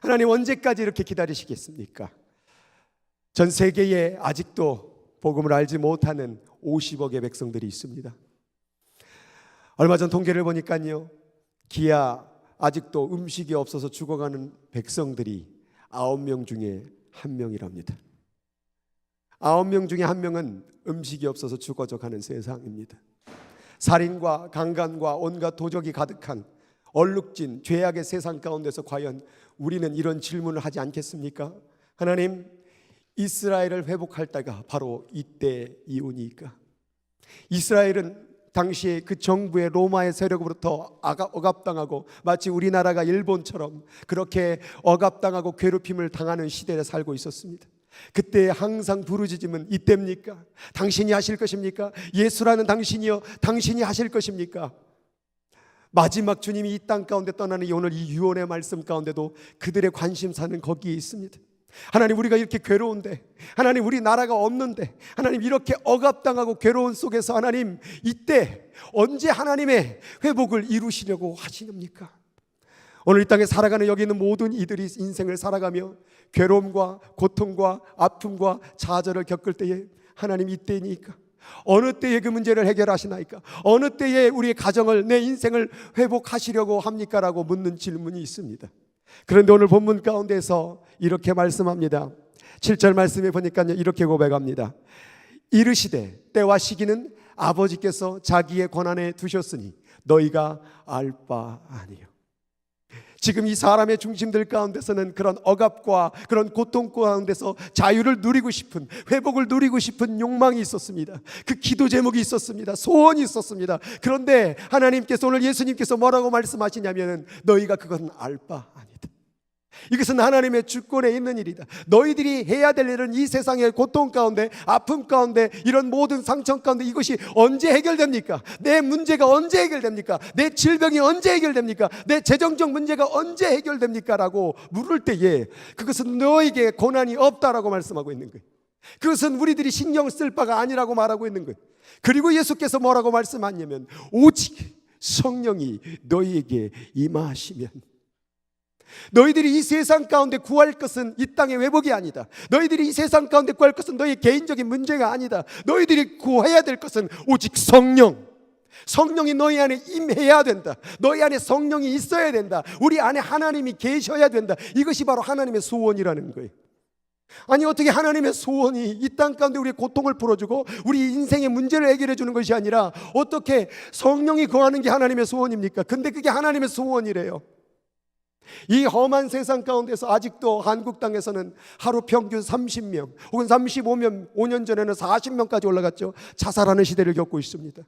하나님 언제까지 이렇게 기다리시겠습니까? 전 세계에 아직도 복음을 알지 못하는 50억의 백성들이 있습니다. 얼마 전 통계를 보니까요, 기아 아직도 음식이 없어서 죽어가는 백성들이 9명 중에 1명이랍니다. 9명 중에 1명은 음식이 없어서 죽어져가는 세상입니다. 살인과 강간과 온갖 도적이 가득한 얼룩진 죄악의 세상 가운데서 과연 우리는 이런 질문을 하지 않겠습니까? 하나님, 이스라엘을 회복할 때가 바로 이때이오니까. 이스라엘은 당시에 그 정부의 로마의 세력으로부터 억압당하고 마치 우리나라가 일본처럼 그렇게 억압당하고 괴롭힘을 당하는 시대에 살고 있었습니다. 그때 항상 부르짖음은 이때입니까? 당신이 하실 것입니까? 예수라는 당신이요, 당신이 하실 것입니까? 마지막 주님이 이 땅 가운데 떠나는 오늘 이 유언의 말씀 가운데도 그들의 관심사는 거기에 있습니다. 하나님, 우리가 이렇게 괴로운데, 하나님, 우리 나라가 없는데, 하나님, 이렇게 억압당하고 괴로운 속에서 하나님, 이때 언제 하나님의 회복을 이루시려고 하시렵니까? 오늘 이 땅에 살아가는 여기 있는 모든 이들이 인생을 살아가며 괴로움과 고통과 아픔과 좌절을 겪을 때에 하나님, 이때니까 어느 때에 그 문제를 해결하시나이까? 어느 때에 우리의 가정을, 내 인생을 회복하시려고 합니까? 라고 묻는 질문이 있습니다. 그런데 오늘 본문 가운데서 이렇게 말씀합니다. 7절 말씀에 보니까요, 이렇게 고백합니다. 이르시되 때와 시기는 아버지께서 자기의 권한에 두셨으니 너희가 알 바 아니요. 지금 이 사람의 중심들 가운데서는 그런 억압과 그런 고통 가운데서 자유를 누리고 싶은, 회복을 누리고 싶은 욕망이 있었습니다. 그 기도 제목이 있었습니다. 소원이 있었습니다. 그런데 하나님께서, 오늘 예수님께서 뭐라고 말씀하시냐면 너희가 그것은 알 바 아니다. 이것은 하나님의 주권에 있는 일이다. 너희들이 해야 될 일은 이 세상의 고통 가운데, 아픔 가운데, 이런 모든 상처 가운데 이것이 언제 해결됩니까? 내 문제가 언제 해결됩니까? 내 질병이 언제 해결됩니까? 내 재정적 문제가 언제 해결됩니까? 라고 물을 때에 그것은 너에게 고난이 없다라고 말씀하고 있는 거예요. 그것은 우리들이 신경 쓸 바가 아니라고 말하고 있는 거예요. 그리고 예수께서 뭐라고 말씀하냐면 오직 성령이 너희에게 임하시면, 너희들이 이 세상 가운데 구할 것은 이 땅의 회복이 아니다. 너희들이 이 세상 가운데 구할 것은 너희 개인적인 문제가 아니다. 너희들이 구해야 될 것은 오직 성령. 성령이 너희 안에 임해야 된다. 너희 안에 성령이 있어야 된다. 우리 안에 하나님이 계셔야 된다. 이것이 바로 하나님의 소원이라는 거예요. 아니, 어떻게 하나님의 소원이 이 땅 가운데 우리의 고통을 풀어주고 우리 인생의 문제를 해결해 주는 것이 아니라 어떻게 성령이 거하는 게 하나님의 소원입니까? 근데 그게 하나님의 소원이래요. 이 험한 세상 가운데서 아직도 한국 땅에서는 하루 평균 30명 혹은 35명, 5년 전에는 40명까지 올라갔죠. 자살하는 시대를 겪고 있습니다.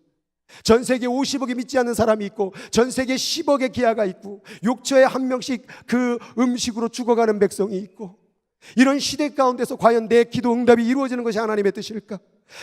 전 세계 50억이 믿지 않는 사람이 있고 전 세계 10억의 기아가 있고 6초에 1명씩 그 음식으로 죽어가는 백성이 있고, 이런 시대 가운데서 과연 내 기도 응답이 이루어지는 것이 하나님의 뜻일까?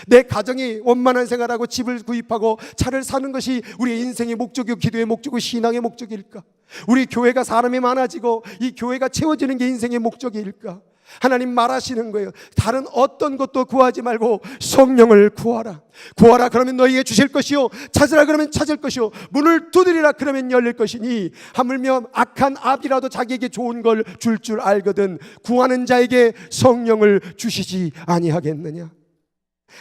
내 가정이 원만한 생활하고 집을 구입하고 차를 사는 것이 우리의 인생의 목적이고 기도의 목적이고 신앙의 목적일까? 우리 교회가 사람이 많아지고 이 교회가 채워지는 게 인생의 목적일까? 하나님 말하시는 거예요. 다른 어떤 것도 구하지 말고 성령을 구하라. 구하라 그러면 너희에게 주실 것이요, 찾으라 그러면 찾을 것이요, 문을 두드리라 그러면 열릴 것이니 하물며 악한 아비라도 자기에게 좋은 걸 줄 알거든 구하는 자에게 성령을 주시지 아니하겠느냐.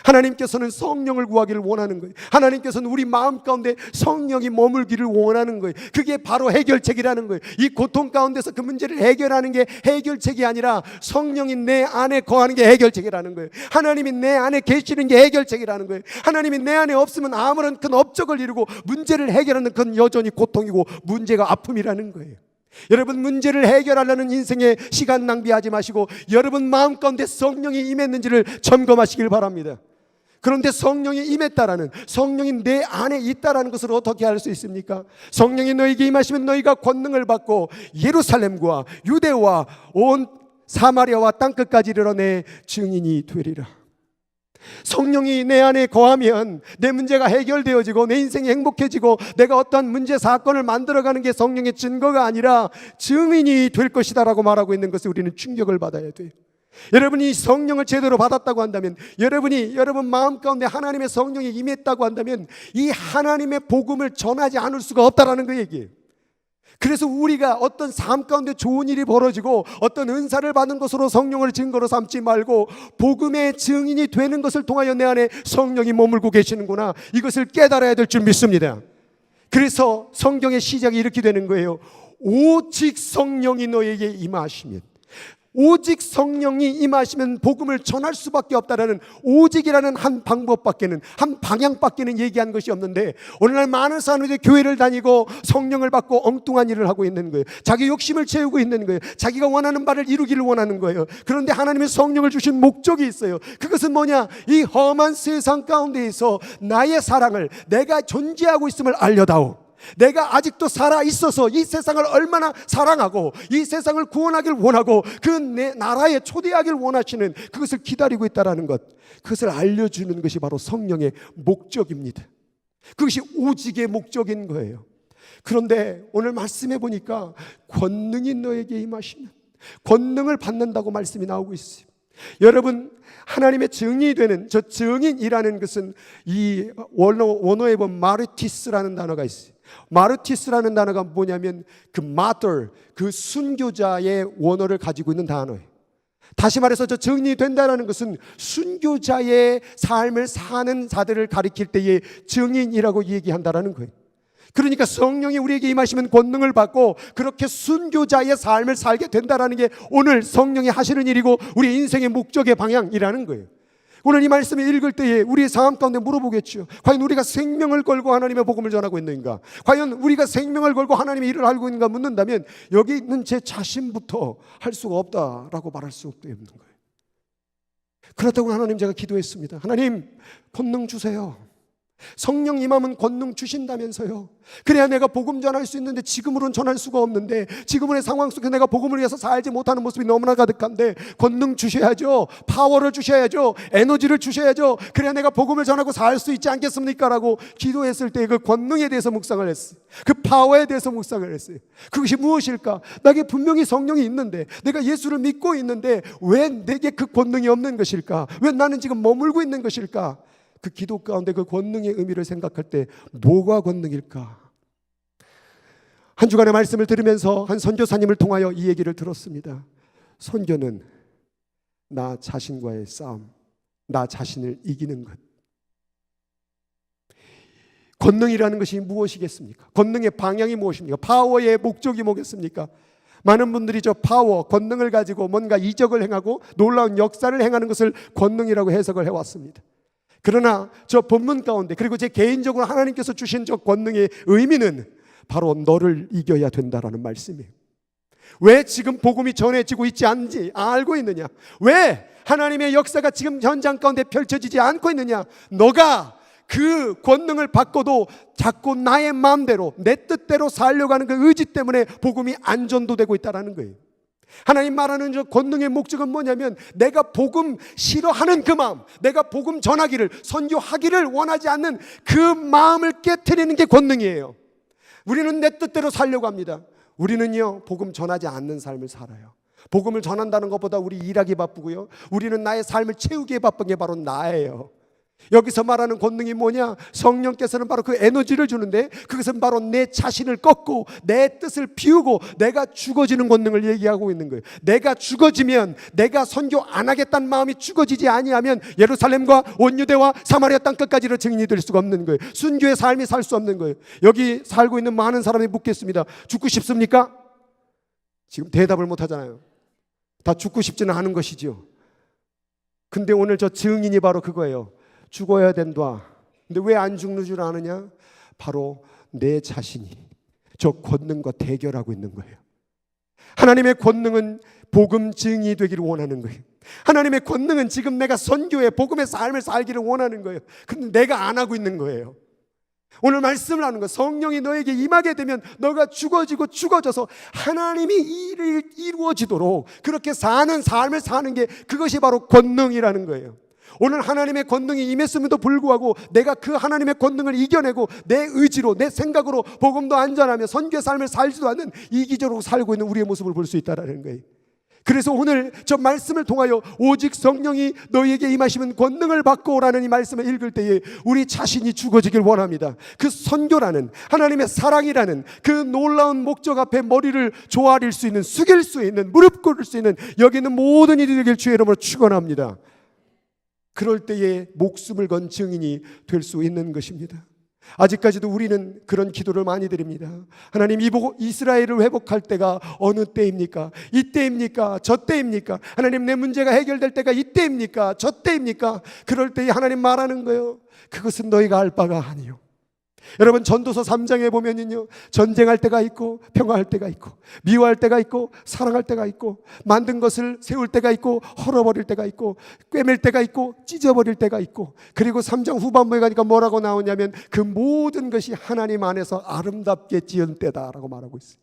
하나님께서는 성령을 구하기를 원하는 거예요. 하나님께서는 우리 마음 가운데 성령이 머물기를 원하는 거예요. 그게 바로 해결책이라는 거예요. 이 고통 가운데서 그 문제를 해결하는 게 해결책이 아니라 성령이 내 안에 거하는 게 해결책이라는 거예요. 하나님이 내 안에 계시는 게 해결책이라는 거예요. 하나님이 내 안에 없으면 아무런 큰 업적을 이루고 문제를 해결하는 건 여전히 고통이고 문제가 아픔이라는 거예요. 여러분, 문제를 해결하려는 인생의 시간 낭비하지 마시고 여러분 마음 가운데 성령이 임했는지를 점검하시길 바랍니다. 그런데 성령이 임했다라는, 성령이 내 안에 있다라는 것을 어떻게 알 수 있습니까? 성령이 너에게 임하시면 너희가 권능을 받고 예루살렘과 유대와 온 사마리아와 땅끝까지 이르러 내 증인이 되리라. 성령이 내 안에 거하면 내 문제가 해결되어지고 내 인생이 행복해지고 내가 어떠한 문제 사건을 만들어가는 게 성령의 증거가 아니라 증인이 될 것이다 라고 말하고 있는 것을 우리는 충격을 받아야 돼요. 여러분이 성령을 제대로 받았다고 한다면, 여러분 마음 가운데 하나님의 성령이 임했다고 한다면 이 하나님의 복음을 전하지 않을 수가 없다라는 그 얘기예요. 그래서 우리가 어떤 삶 가운데 좋은 일이 벌어지고 어떤 은사를 받는 것으로 성령을 증거로 삼지 말고 복음의 증인이 되는 것을 통하여 내 안에 성령이 머물고 계시는구나, 이것을 깨달아야 될 줄 믿습니다. 그래서 성경의 시작이 이렇게 되는 거예요. 오직 성령이 너에게 임하시면, 오직 성령이 임하시면 복음을 전할 수밖에 없다라는 오직이라는 한 방법밖에는, 한 방향밖에는 얘기한 것이 없는데, 오늘날 많은 사람들이 교회를 다니고 성령을 받고 엉뚱한 일을 하고 있는 거예요. 자기 욕심을 채우고 있는 거예요. 자기가 원하는 바를 이루기를 원하는 거예요. 그런데 하나님의 성령을 주신 목적이 있어요. 그것은 뭐냐? 이 험한 세상 가운데에서 나의 사랑을, 내가 존재하고 있음을 알려다오. 내가 아직도 살아 있어서 이 세상을 얼마나 사랑하고 이 세상을 구원하길 원하고 그 내 나라에 초대하길 원하시는 그것을 기다리고 있다는 것, 그것을 알려주는 것이 바로 성령의 목적입니다. 그것이 오직의 목적인 거예요. 그런데 오늘 말씀해 보니까 권능이 너에게 임하시면, 권능을 받는다고 말씀이 나오고 있어요. 여러분, 하나님의 증인이 되는 저 증인이라는 것은 이 원어에 보면 마르티스라는 단어가 있어요. 마르티스라는 단어가 뭐냐면 그 마터, 그 순교자의 원어를 가지고 있는 단어예요. 다시 말해서 저 증인이 된다는 것은 순교자의 삶을 사는 자들을 가리킬 때의 증인이라고 얘기한다는 거예요. 그러니까 성령이 우리에게 임하시면 권능을 받고 그렇게 순교자의 삶을 살게 된다는 게 오늘 성령이 하시는 일이고 우리 인생의 목적의 방향이라는 거예요. 오늘 이 말씀을 읽을 때에 우리의 삶 가운데 물어보겠죠. 과연 우리가 생명을 걸고 하나님의 복음을 전하고 있는가? 과연 우리가 생명을 걸고 하나님의 일을 하고 있는가 묻는다면 여기 있는 제 자신부터 할 수가 없다라고 말할 수 없는 거예요. 그렇다고 하나님, 제가 기도했습니다. 하나님, 권능 주세요. 성령 임하면 권능 주신다면서요. 그래야 내가 복음 전할 수 있는데 지금으로는 전할 수가 없는데, 지금의 상황 속에서 내가 복음을 위해서 살지 못하는 모습이 너무나 가득한데 권능 주셔야죠. 파워를 주셔야죠. 에너지를 주셔야죠. 그래야 내가 복음을 전하고 살 수 있지 않겠습니까? 라고 기도했을 때 그 권능에 대해서 묵상을 했어요. 그 파워에 대해서 묵상을 했어요. 그것이 무엇일까? 나에게 분명히 성령이 있는데, 내가 예수를 믿고 있는데 왜 내게 그 권능이 없는 것일까? 왜 나는 지금 머물고 있는 것일까? 그 기도 가운데 그 권능의 의미를 생각할 때 뭐가 권능일까? 한 주간의 말씀을 들으면서 한 선교사님을 통하여 이 얘기를 들었습니다. 선교는 나 자신과의 싸움, 나 자신을 이기는 것. 권능이라는 것이 무엇이겠습니까? 권능의 방향이 무엇입니까? 파워의 목적이 뭐겠습니까? 많은 분들이 저 파워, 권능을 가지고 뭔가 이적을 행하고 놀라운 역사를 행하는 것을 권능이라고 해석을 해왔습니다. 그러나 저 본문 가운데, 그리고 제 개인적으로 하나님께서 주신 저 권능의 의미는 바로 너를 이겨야 된다라는 말씀이에요. 왜 지금 복음이 전해지고 있지 않은지 알고 있느냐? 왜 하나님의 역사가 지금 현장 가운데 펼쳐지지 않고 있느냐? 너가 그 권능을 받고도 자꾸 나의 마음대로, 내 뜻대로 살려고 하는 그 의지 때문에 복음이 안 전도되고 있다는 거예요. 하나님 말하는 저 권능의 목적은 뭐냐면, 내가 복음 싫어하는 그 마음, 내가 복음 전하기를, 선교하기를 원하지 않는 그 마음을 깨트리는 게 권능이에요. 우리는 내 뜻대로 살려고 합니다. 우리는요, 복음 전하지 않는 삶을 살아요. 복음을 전한다는 것보다 우리 일하기 바쁘고요, 우리는 나의 삶을 채우기에 바쁜 게 바로 나예요. 여기서 말하는 권능이 뭐냐? 성령께서는 바로 그 에너지를 주는데, 그것은 바로 내 자신을 꺾고 내 뜻을 비우고 내가 죽어지는 권능을 얘기하고 있는 거예요. 내가 죽어지면, 내가 선교 안 하겠다는 마음이 죽어지지 아니하면 예루살렘과 온 유대와 사마리아 땅 끝까지로 증인이 될 수가 없는 거예요. 순교의 삶이 살 수 없는 거예요. 여기 살고 있는 많은 사람이 묻겠습니다. 죽고 싶습니까? 지금 대답을 못 하잖아요. 다 죽고 싶지는 않은 것이죠. 근데 오늘 저 증인이 바로 그거예요. 죽어야 된다. 근데 왜 안 죽는 줄 아느냐? 바로 내 자신이 저 권능과 대결하고 있는 거예요. 하나님의 권능은 복음 증인이 되기를 원하는 거예요. 하나님의 권능은 지금 내가 선교의 복음의 삶을 살기를 원하는 거예요. 근데 내가 안 하고 있는 거예요. 오늘 말씀을 하는 거, 성령이 너에게 임하게 되면 너가 죽어지고 죽어져서 하나님이 일을 이루어지도록 그렇게 사는 삶을 사는 게, 그것이 바로 권능이라는 거예요. 오늘 하나님의 권능이 임했음에도 불구하고 내가 그 하나님의 권능을 이겨내고 내 의지로, 내 생각으로 복음도 안전하며 선교의 삶을 살지도 않는 이기적으로 살고 있는 우리의 모습을 볼 수 있다는 거예요. 그래서 오늘 저 말씀을 통하여 오직 성령이 너희에게 임하시면 권능을 받고 오라는 이 말씀을 읽을 때에 우리 자신이 죽어지길 원합니다. 그 선교라는 하나님의 사랑이라는 그 놀라운 목적 앞에 머리를 조아릴 수 있는, 숙일 수 있는, 무릎 꿇을 수 있는 여기 있는 모든 이들이 되길 주의 이름으로 축원합니다. 그럴 때에 목숨을 건 증인이 될 수 있는 것입니다. 아직까지도 우리는 그런 기도를 많이 드립니다. 하나님, 이스라엘을 회복할 때가 어느 때입니까? 이때입니까? 저 때입니까? 하나님, 내 문제가 해결될 때가 이때입니까? 저 때입니까? 그럴 때에 하나님 말하는 거예요. 그것은 너희가 알 바가 아니요. 여러분, 전도서 3장에 보면요, 전쟁할 때가 있고 평화할 때가 있고 미워할 때가 있고 사랑할 때가 있고 만든 것을 세울 때가 있고 헐어버릴 때가 있고 꿰맬 때가 있고 찢어버릴 때가 있고, 그리고 3장 후반부에 가니까 뭐라고 나오냐면 그 모든 것이 하나님 안에서 아름답게 지은 때다라고 말하고 있어요.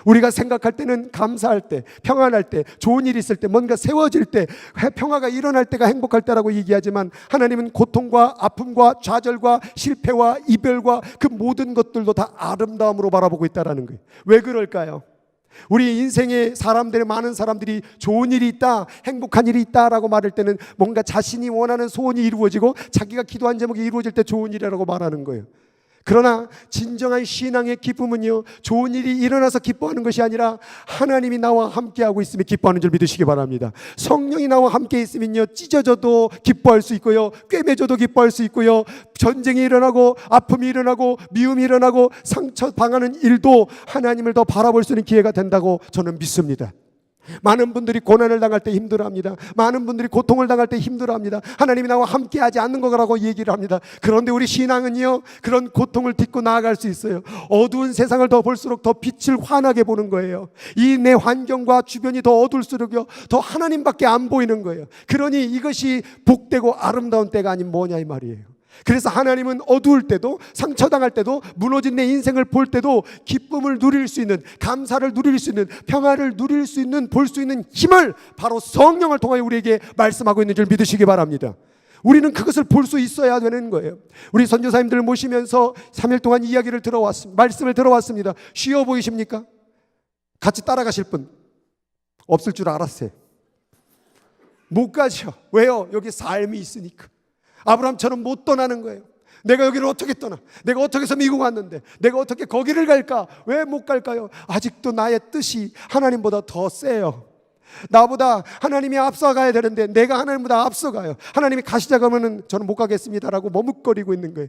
우리가 생각할 때는 감사할 때, 평안할 때, 좋은 일이 있을 때, 뭔가 세워질 때, 평화가 일어날 때가 행복할 때라고 얘기하지만 하나님은 고통과 아픔과 좌절과 실패와 이별과 그 모든 것들도 다 아름다움으로 바라보고 있다는 거예요. 왜 그럴까요? 우리 인생에 많은 사람들이 좋은 일이 있다, 행복한 일이 있다라고 말할 때는 뭔가 자신이 원하는 소원이 이루어지고 자기가 기도한 제목이 이루어질 때 좋은 일이라고 말하는 거예요. 그러나 진정한 신앙의 기쁨은요, 좋은 일이 일어나서 기뻐하는 것이 아니라 하나님이 나와 함께하고 있으면 기뻐하는 줄 믿으시기 바랍니다. 성령이 나와 함께 있으면요, 찢어져도 기뻐할 수 있고요, 꿰매져도 기뻐할 수 있고요, 전쟁이 일어나고 아픔이 일어나고 미움이 일어나고 상처 당하는 일도 하나님을 더 바라볼 수 있는 기회가 된다고 저는 믿습니다. 많은 분들이 고난을 당할 때 힘들어합니다. 많은 분들이 고통을 당할 때 힘들어합니다. 하나님이 나와 함께하지 않는 거라고 얘기를 합니다. 그런데 우리 신앙은요, 그런 고통을 딛고 나아갈 수 있어요. 어두운 세상을 더 볼수록 더 빛을 환하게 보는 거예요. 이 내 환경과 주변이 더 어두울수록요, 더 하나님밖에 안 보이는 거예요. 그러니 이것이 복되고 아름다운 때가 아닌 뭐냐 이 말이에요. 그래서 하나님은 어두울 때도, 상처당할 때도, 무너진 내 인생을 볼 때도 기쁨을 누릴 수 있는, 감사를 누릴 수 있는, 평화를 누릴 수 있는, 볼 수 있는 힘을 바로 성령을 통하여 우리에게 말씀하고 있는 줄 믿으시기 바랍니다. 우리는 그것을 볼 수 있어야 되는 거예요. 우리 선교사님들을 모시면서 3일 동안 이야기를 들어왔습니다. 말씀을 들어왔습니다. 쉬워 보이십니까? 같이 따라가실 분 없을 줄 알았어요. 못 가죠. 왜요? 여기 삶이 있으니까. 아브라함처럼 못 떠나는 거예요. 내가 여기를 어떻게 떠나? 내가 어떻게 해서 미국 왔는데 내가 어떻게 거기를 갈까? 왜 못 갈까요? 아직도 나의 뜻이 하나님보다 더 세요. 나보다 하나님이 앞서가야 되는데 내가 하나님보다 앞서가요. 하나님이 가시자 그러면 저는 못 가겠습니다라고 머뭇거리고 있는 거예요.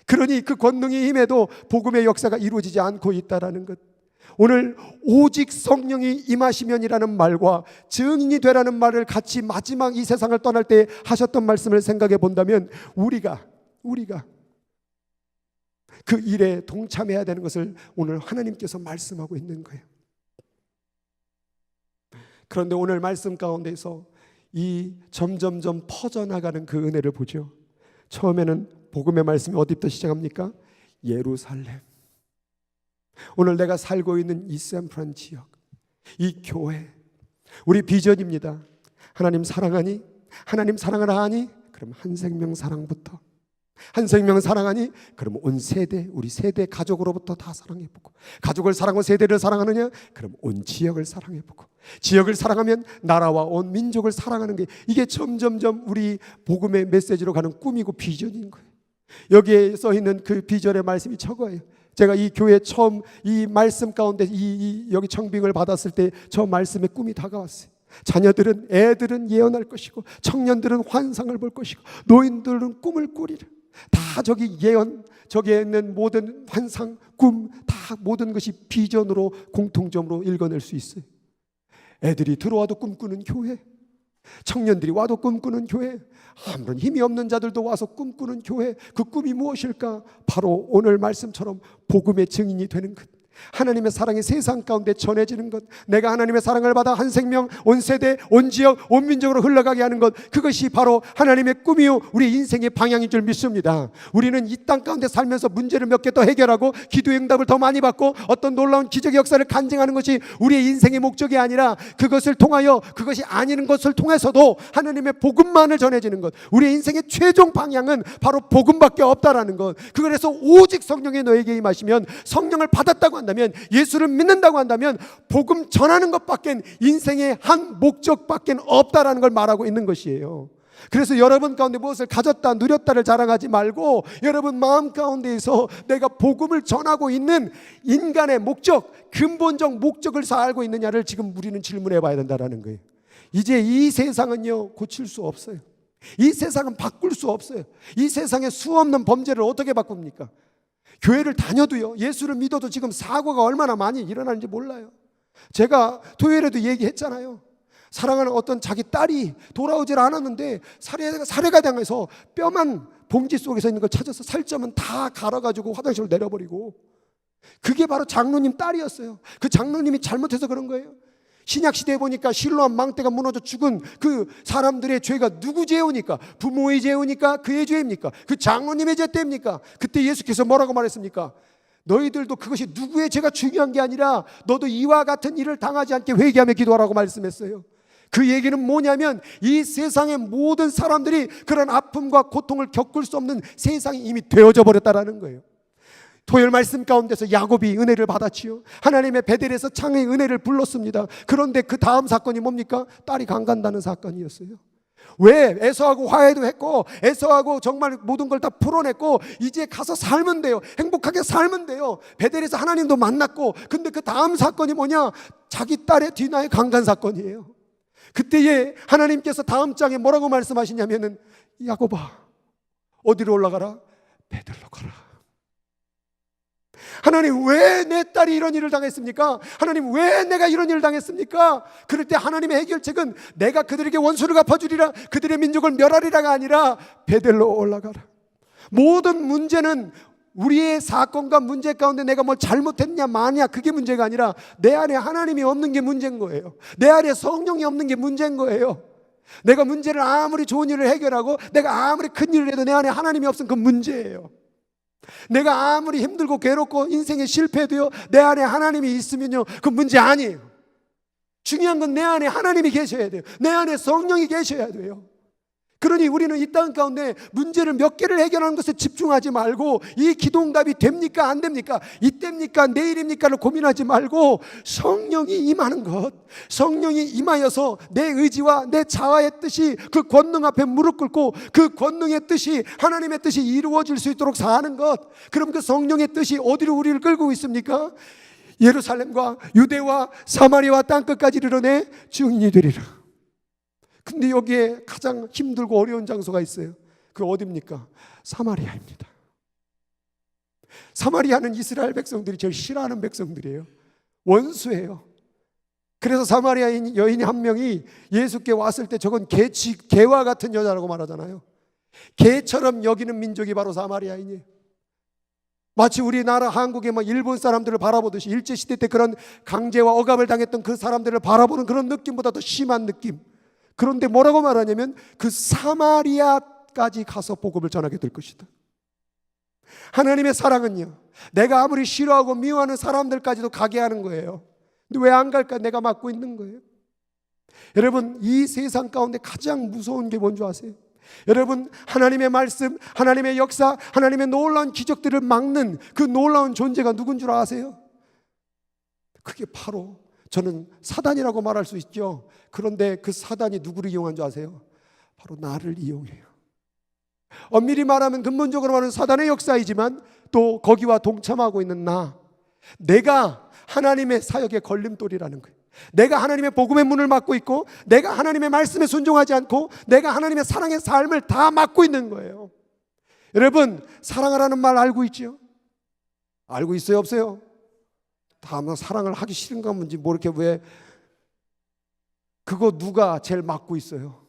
그러니 그 권능이 임해도 복음의 역사가 이루어지지 않고 있다라는 것. 오늘 오직 성령이 임하시면이라는 말과 증인이 되라는 말을 같이 마지막 이 세상을 떠날 때 하셨던 말씀을 생각해 본다면 우리가 그 일에 동참해야 되는 것을 오늘 하나님께서 말씀하고 있는 거예요. 그런데 오늘 말씀 가운데서 이 점점점 퍼져나가는 그 은혜를 보죠. 처음에는 복음의 말씀이 어디부터 시작합니까? 예루살렘. 오늘 내가 살고 있는 이 샌프란 지역, 이 교회, 우리 비전입니다. 하나님 사랑하니? 하나님 사랑을 하니? 그럼 한 생명 사랑부터. 한 생명 사랑하니? 그럼 온 세대, 우리 세대 가족으로부터 다 사랑해보고, 가족을 사랑하고 세대를 사랑하느냐? 그럼 온 지역을 사랑해보고, 지역을 사랑하면 나라와 온 민족을 사랑하는 게, 이게 점점점 우리 복음의 메시지로 가는 꿈이고 비전인 거예요. 여기에 써있는 그 비전의 말씀이 저거예요. 제가 이 교회 처음 이 말씀 가운데 여기 청빙을 받았을 때 저 말씀의 꿈이 다가왔어요. 자녀들은, 애들은 예언할 것이고, 청년들은 환상을 볼 것이고, 노인들은 꿈을 꾸리라. 다 저기 예언, 저기에 있는 모든 환상, 꿈, 다 모든 것이 비전으로 공통점으로 읽어낼 수 있어요. 애들이 들어와도 꿈꾸는 교회, 청년들이 와도 꿈꾸는 교회, 아무런 힘이 없는 자들도 와서 꿈꾸는 교회. 그 꿈이 무엇일까? 바로 오늘 말씀처럼 복음의 증인이 되는 것, 하나님의 사랑이 세상 가운데 전해지는 것, 내가 하나님의 사랑을 받아 한 생명, 온 세대, 온 지역, 온 민족으로 흘러가게 하는 것, 그것이 바로 하나님의 꿈이요 우리 인생의 방향인 줄 믿습니다. 우리는 이 땅 가운데 살면서 문제를 몇 개 더 해결하고 기도의 응답을 더 많이 받고 어떤 놀라운 기적의 역사를 간증하는 것이 우리의 인생의 목적이 아니라, 그것을 통하여, 그것이 아닌 것을 통해서도 하나님의 복음만을 전해지는 것, 우리의 인생의 최종 방향은 바로 복음밖에 없다라는 것. 그래서 오직 성령이 너에게 임하시면, 성령을 받았다고 한다면, 예수를 믿는다고 한다면 복음 전하는 것밖엔, 인생의 한 목적밖엔 없다라는 걸 말하고 있는 것이에요. 그래서 여러분 가운데 무엇을 가졌다 누렸다를 자랑하지 말고, 여러분 마음 가운데에서 내가 복음을 전하고 있는 인간의 목적, 근본적 목적을 잘 알고 있느냐를 지금 우리는 질문해 봐야 된다는 거예요. 이제 이 세상은요, 고칠 수 없어요. 이 세상은 바꿀 수 없어요. 이 세상의 수없는 범죄를 어떻게 바꿉니까? 교회를 다녀도요, 예수를 믿어도 지금 사고가 얼마나 많이 일어나는지 몰라요. 제가 토요일에도 얘기했잖아요. 사랑하는 어떤 자기 딸이 돌아오질 않았는데 살해가 당해서 뼈만 봉지 속에서 있는 걸 찾아서 살점은 다 갈아가지고 화장실로 내려버리고, 그게 바로 장로님 딸이었어요. 그 장로님이 잘못해서 그런 거예요. 신약시대에 보니까 실로암 망대가 무너져 죽은 그 사람들의 죄가 누구 죄입니까? 부모의 죄입니까? 그의 죄입니까? 그 장로님의 죄 때입니까? 그때 예수께서 뭐라고 말했습니까? 너희들도 그것이 누구의 죄가 중요한 게 아니라 너도 이와 같은 일을 당하지 않게 회개하며 기도하라고 말씀했어요. 그 얘기는 뭐냐면, 이 세상의 모든 사람들이 그런 아픔과 고통을 겪을 수 없는 세상이 이미 되어져 버렸다라는 거예요. 토요일 말씀 가운데서 야곱이 은혜를 받았지요. 하나님의 베델에서 창의 은혜를 불렀습니다. 그런데 그 다음 사건이 뭡니까? 딸이 강간다는 사건이었어요. 왜? 에서하고 화해도 했고, 에서하고 정말 모든 걸 다 풀어냈고, 이제 가서 살면 돼요. 행복하게 살면 돼요. 베델에서 하나님도 만났고. 근데 그 다음 사건이 뭐냐? 자기 딸의 디나의 강간 사건이에요. 그때에 하나님께서 다음 장에 뭐라고 말씀하시냐면은, 야곱아, 어디로 올라가라? 베델로 가라. 하나님, 왜 내 딸이 이런 일을 당했습니까? 하나님, 왜 내가 이런 일을 당했습니까? 그럴 때 하나님의 해결책은 내가 그들에게 원수를 갚아주리라, 그들의 민족을 멸하리라가 아니라 베델로 올라가라. 모든 문제는 우리의 사건과 문제 가운데 내가 뭘 잘못했냐 마냐, 그게 문제가 아니라 내 안에 하나님이 없는 게 문제인 거예요. 내 안에 성령이 없는 게 문제인 거예요. 내가 문제를 아무리 좋은 일을 해결하고 내가 아무리 큰 일을 해도 내 안에 하나님이 없으면 그 문제예요. 내가 아무리 힘들고 괴롭고 인생에 실패해도요, 내 안에 하나님이 있으면요, 그 문제 아니에요. 중요한 건 내 안에 하나님이 계셔야 돼요. 내 안에 성령이 계셔야 돼요. 그러니 우리는 이 땅 가운데 문제를 몇 개를 해결하는 것에 집중하지 말고, 이 기도응답이 됩니까 안 됩니까, 이때입니까 내일입니까를 고민하지 말고, 성령이 임하는 것, 성령이 임하여서 내 의지와 내 자아의 뜻이 그 권능 앞에 무릎 꿇고 그 권능의 뜻이, 하나님의 뜻이 이루어질 수 있도록 사는 것. 그럼 그 성령의 뜻이 어디로 우리를 끌고 있습니까? 예루살렘과 유대와 사마리아와 땅끝까지 이르러내 증인이 되리라. 근데 여기에 가장 힘들고 어려운 장소가 있어요. 그 어디입니까? 사마리아입니다. 사마리아는 이스라엘 백성들이 제일 싫어하는 백성들이에요. 원수예요. 그래서 사마리아 여인 한 명이 예수께 왔을 때 저건 개와 같은 여자라고 말하잖아요. 개처럼 여기는 민족이 바로 사마리아인이에요. 마치 우리나라 한국의 일본 사람들을 바라보듯이 일제시대 때 그런 강제와 억압을 당했던 그 사람들을 바라보는 그런 느낌보다 더 심한 느낌. 그런데 뭐라고 말하냐면, 그 사마리아까지 가서 복음을 전하게 될 것이다. 하나님의 사랑은요, 내가 아무리 싫어하고 미워하는 사람들까지도 가게 하는 거예요. 근데 왜 안 갈까? 내가 맡고 있는 거예요. 여러분, 이 세상 가운데 가장 무서운 게 뭔지 아세요? 여러분, 하나님의 말씀, 하나님의 역사, 하나님의 놀라운 기적들을 막는 그 놀라운 존재가 누군 줄 아세요? 그게 바로, 저는 사단이라고 말할 수 있죠. 그런데 그 사단이 누구를 이용한 줄 아세요? 바로 나를 이용해요. 엄밀히 말하면, 근본적으로 말하면 사단의 역사이지만 또 거기와 동참하고 있는 내가 하나님의 사역의 걸림돌이라는 거예요. 내가 하나님의 복음의 문을 막고 있고, 내가 하나님의 말씀에 순종하지 않고, 내가 하나님의 사랑의 삶을 다 막고 있는 거예요. 여러분, 사랑하라는 말 알고 있죠? 알고 있어요, 없어요? 다 사랑을 하기 싫은가 뭔지 모르게, 왜 그거 누가 제일 막고 있어요?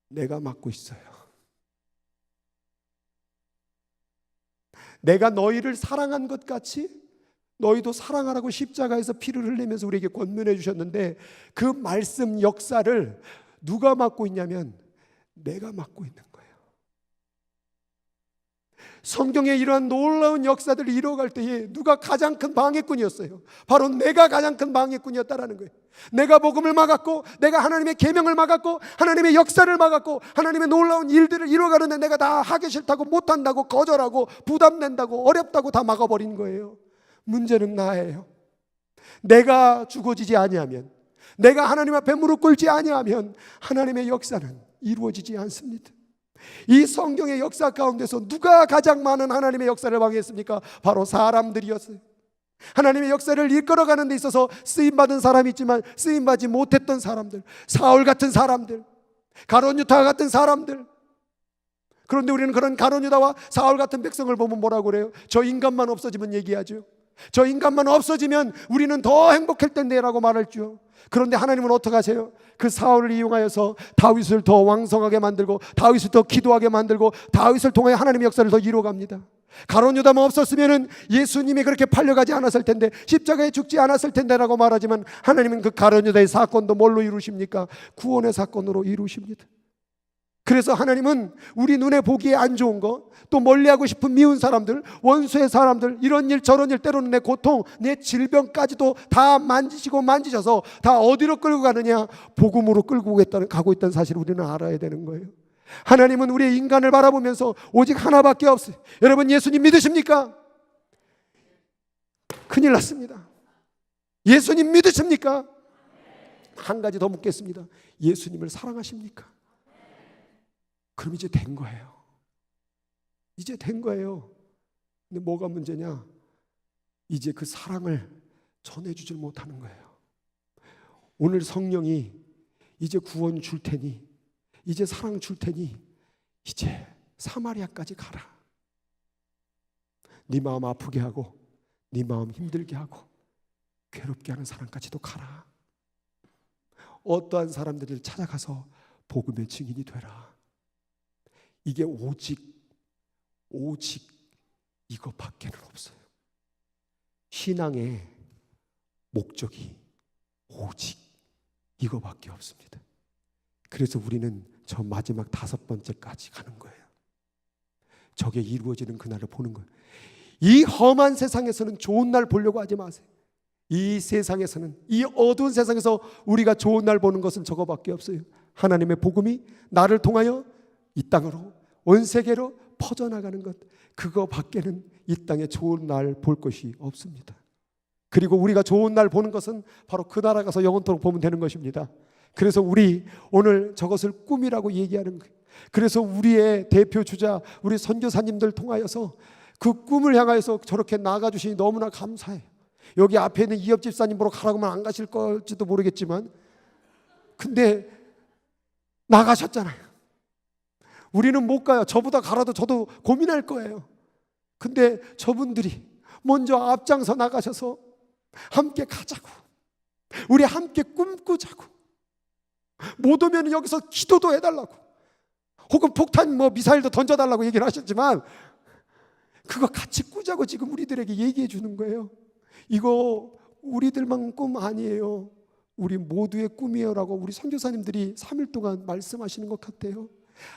내가 막고 있어요. 내가 너희를 사랑한 것 같이 너희도 사랑하라고 십자가에서 피를 흘리면서 우리에게 권면해 주셨는데, 그 말씀 역사를 누가 막고 있냐면 내가 막고 있는 거예요. 성경의 이러한 놀라운 역사들을 이루어갈 때에 누가 가장 큰 방해꾼이었어요? 바로 내가 가장 큰 방해꾼이었다라는 거예요. 내가 복음을 막았고, 내가 하나님의 계명을 막았고, 하나님의 역사를 막았고, 하나님의 놀라운 일들을 이루어가는데 내가 다 하기 싫다고, 못한다고, 거절하고, 부담된다고, 어렵다고 다 막아버린 거예요. 문제는 나예요. 내가 죽어지지 아니하면, 내가 하나님 앞에 무릎 꿇지 아니하면 하나님의 역사는 이루어지지 않습니다. 이 성경의 역사 가운데서 누가 가장 많은 하나님의 역사를 방해했습니까? 바로 사람들이었어요. 하나님의 역사를 이끌어가는 데 있어서 쓰임받은 사람이 있지만 쓰임받지 못했던 사람들, 사울 같은 사람들, 가룟 유다 같은 사람들. 그런데 우리는 그런 가룟 유다와 사울 같은 백성을 보면 뭐라고 그래요? 저 인간만 없어지면 얘기하죠. 저 인간만 없어지면 우리는 더 행복할 텐데 라고 말했죠. 그런데 하나님은 어떻게 하세요? 그 사울을 이용하여서 다윗을 더 왕성하게 만들고, 다윗을 더 기도하게 만들고, 다윗을 통해 하나님의 역사를 더 이루어갑니다. 가룟 유다만 없었으면 예수님이 그렇게 팔려가지 않았을 텐데, 십자가에 죽지 않았을 텐데라고 말하지만 하나님은 그 가룟 유다의 사건도 뭘로 이루십니까? 구원의 사건으로 이루십니다. 그래서 하나님은 우리 눈에 보기에 안 좋은 거, 또 멀리하고 싶은 미운 사람들, 원수의 사람들, 이런 일 저런 일, 때로는 내 고통, 내 질병까지도 다 만지시고 만지셔서 다 어디로 끌고 가느냐? 복음으로 끌고 가고 있다는 사실을 우리는 알아야 되는 거예요. 하나님은 우리의 인간을 바라보면서 오직 하나밖에 없어요. 여러분, 예수님 믿으십니까? 큰일 났습니다. 예수님 믿으십니까? 한 가지 더 묻겠습니다. 예수님을 사랑하십니까? 그럼 이제 된 거예요. 이제 된 거예요. 근데 뭐가 문제냐? 이제 그 사랑을 전해주질 못하는 거예요. 오늘 성령이 이제 구원 줄 테니, 이제 사랑 줄 테니 이제 사마리아까지 가라. 네 마음 아프게 하고, 네 마음 힘들게 하고, 괴롭게 하는 사람까지도 가라. 어떠한 사람들을 찾아가서 복음의 증인이 되라. 이게 오직 이것밖에는 없어요. 신앙의 목적이 오직 이거밖에 없습니다. 그래서 우리는 저 마지막 5번째까지 가는 거예요. 저게 이루어지는 그날을 보는 거예요. 이 험한 세상에서는 좋은 날 보려고 하지 마세요. 이 세상에서는, 이 어두운 세상에서 우리가 좋은 날 보는 것은 저거밖에 없어요. 하나님의 복음이 나를 통하여 이 땅으로, 온 세계로 퍼져나가는 것, 그거밖에는 이 땅에 좋은 날 볼 것이 없습니다. 그리고 우리가 좋은 날 보는 것은 바로 그 나라 가서 영원토록 보면 되는 것입니다. 그래서 우리 오늘 저것을 꿈이라고 얘기하는 거예요. 그래서 우리의 대표 주자, 우리 선교사님들 통하여서 그 꿈을 향하여서 저렇게 나아가 주시니 너무나 감사해요. 여기 앞에 있는 이엽 집사님 보러 가라고 하면 안 가실 걸지도 모르겠지만, 근데 나가셨잖아요. 우리는 못 가요. 저보다 가라도 저도 고민할 거예요. 근데 저분들이 먼저 앞장서 나가셔서 함께 가자고, 우리 함께 꿈꾸자고, 못 오면 여기서 기도도 해달라고, 혹은 폭탄 미사일도 던져달라고 얘기를 하셨지만 그거 같이 꾸자고 지금 우리들에게 얘기해 주는 거예요. 이거 우리들만 꿈 아니에요. 우리 모두의 꿈이에요라고 우리 선교사님들이 3일 동안 말씀하시는 것 같아요.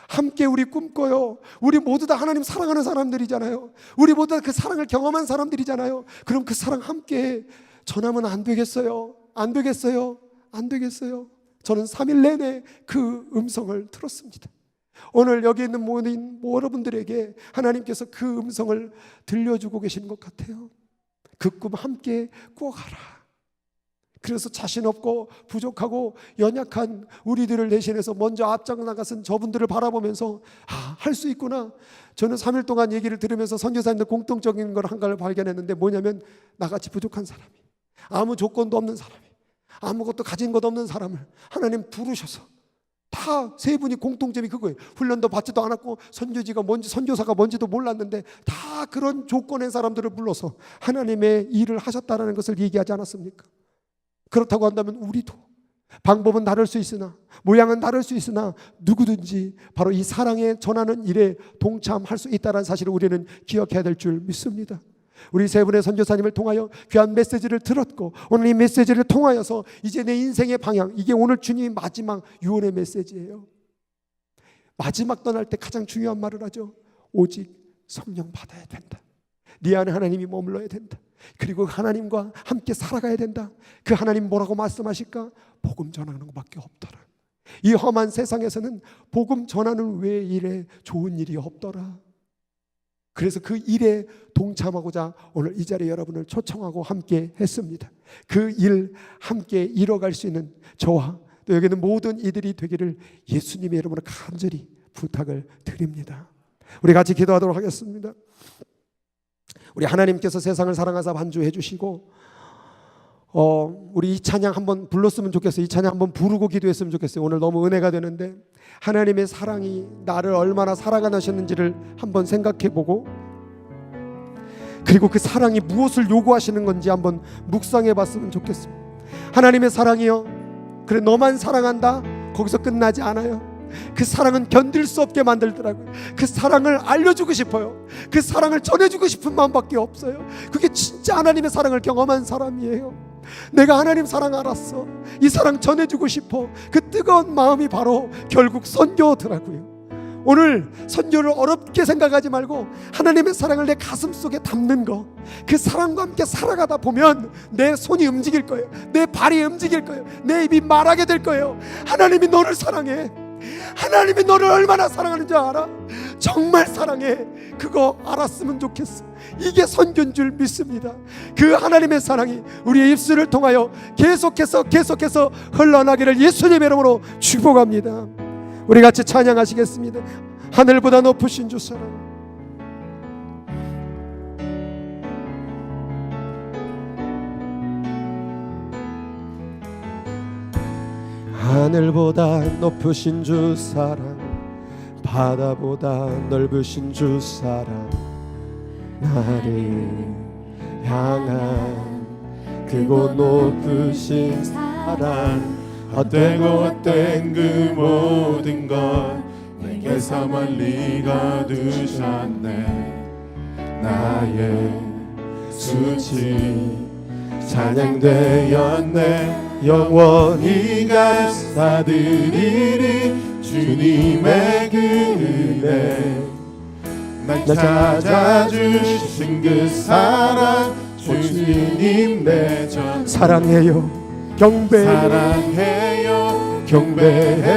함께 우리 꿈꿔요. 우리 모두 다 하나님 사랑하는 사람들이잖아요. 우리 모두 다 그 사랑을 경험한 사람들이잖아요. 그럼 그 사랑 함께 전하면 안 되겠어요? 안 되겠어요? 안 되겠어요? 저는 3일 내내 그 음성을 들었습니다. 오늘 여기 있는 모든 여러분들에게 하나님께서 그 음성을 들려주고 계시는 것 같아요. 그 꿈 함께 꾸어가라. 그래서 자신 없고 부족하고 연약한 우리들을 대신해서 먼저 앞장 나가선 저분들을 바라보면서 할 수 있구나. 저는 3일 동안 얘기를 들으면서 선교사님들 공통적인 걸 한 가지를 발견했는데, 뭐냐면 나같이 부족한 사람이, 아무 조건도 없는 사람이, 아무것도 가진 것 없는 사람을 하나님 부르셔서, 다 세 분이 공통점이 그거예요. 훈련도 받지도 않았고 선교지가 뭔지, 선교사가 뭔지도 몰랐는데 다 그런 조건의 사람들을 불러서 하나님의 일을 하셨다는 것을 얘기하지 않았습니까? 그렇다고 한다면 우리도 방법은 다를 수 있으나, 모양은 다를 수 있으나 누구든지 바로 이 사랑에 전하는 일에 동참할 수 있다는 사실을 우리는 기억해야 될 줄 믿습니다. 우리 세 분의 선교사님을 통하여 귀한 메시지를 들었고, 오늘 이 메시지를 통하여서 이제 내 인생의 방향, 이게 오늘 주님이 마지막 유언의 메시지예요. 마지막 떠날 때 가장 중요한 말을 하죠. 오직 성령 받아야 된다. 네 안에 하나님이 머물러야 된다. 그리고 하나님과 함께 살아가야 된다. 그 하나님 뭐라고 말씀하실까? 복음 전하는 것밖에 없더라. 이 험한 세상에서는 복음 전하는 외에 일에 좋은 일이 없더라. 그래서 그 일에 동참하고자 오늘 이 자리에 여러분을 초청하고 함께 했습니다. 그 일 함께 이뤄갈 수 있는 저와 또 여기 있는 모든 이들이 되기를 예수님의 이름으로 간절히 부탁을 드립니다. 우리 같이 기도하도록 하겠습니다. 우리 하나님께서 세상을 사랑하사 반주해 주시고 우리 이 찬양 한번 불렀으면 좋겠어요. 이 찬양 한번 부르고 기도했으면 좋겠어요. 오늘 너무 은혜가 되는데 하나님의 사랑이 나를 얼마나 사랑하셨는지를 한번 생각해보고, 그리고 그 사랑이 무엇을 요구하시는 건지 한번 묵상해 봤으면 좋겠습니다. 하나님의 사랑이요, 그래 너만 사랑한다, 거기서 끝나지 않아요. 그 사랑은 견딜 수 없게 만들더라고요. 그 사랑을 알려주고 싶어요. 그 사랑을 전해주고 싶은 마음밖에 없어요. 그게 진짜 하나님의 사랑을 경험한 사람이에요. 내가 하나님 사랑 알았어, 이 사랑 전해주고 싶어. 그 뜨거운 마음이 바로 결국 선교더라고요. 오늘 선교를 어렵게 생각하지 말고 하나님의 사랑을 내 가슴 속에 담는 거, 그 사랑과 함께 살아가다 보면 내 손이 움직일 거예요. 내 발이 움직일 거예요. 내 입이 말하게 될 거예요. 하나님이 너를 사랑해. 하나님이 너를 얼마나 사랑하는지 알아? 정말 사랑해. 그거 알았으면 좋겠어. 이게 선교인 줄 믿습니다. 그 하나님의 사랑이 우리의 입술을 통하여 계속해서 흘러나기를 예수님의 이름으로 축복합니다. 우리 같이 찬양하시겠습니다. 하늘보다 높으신 주 사랑. 하늘보다 높으신 주 사랑, 바다보다 넓으신 주 사랑, 나를 향한 크고 높으신 사랑, 헛된 그 모든 것 내게서만 네가 두셨네. 나의 수치 찬양되었네. 영원히 감사드리리 주님의 그 은혜. 날 찾아주신 그 사랑, 주님 내 전 사랑해요, 경배해요, 사랑해요, 경배해.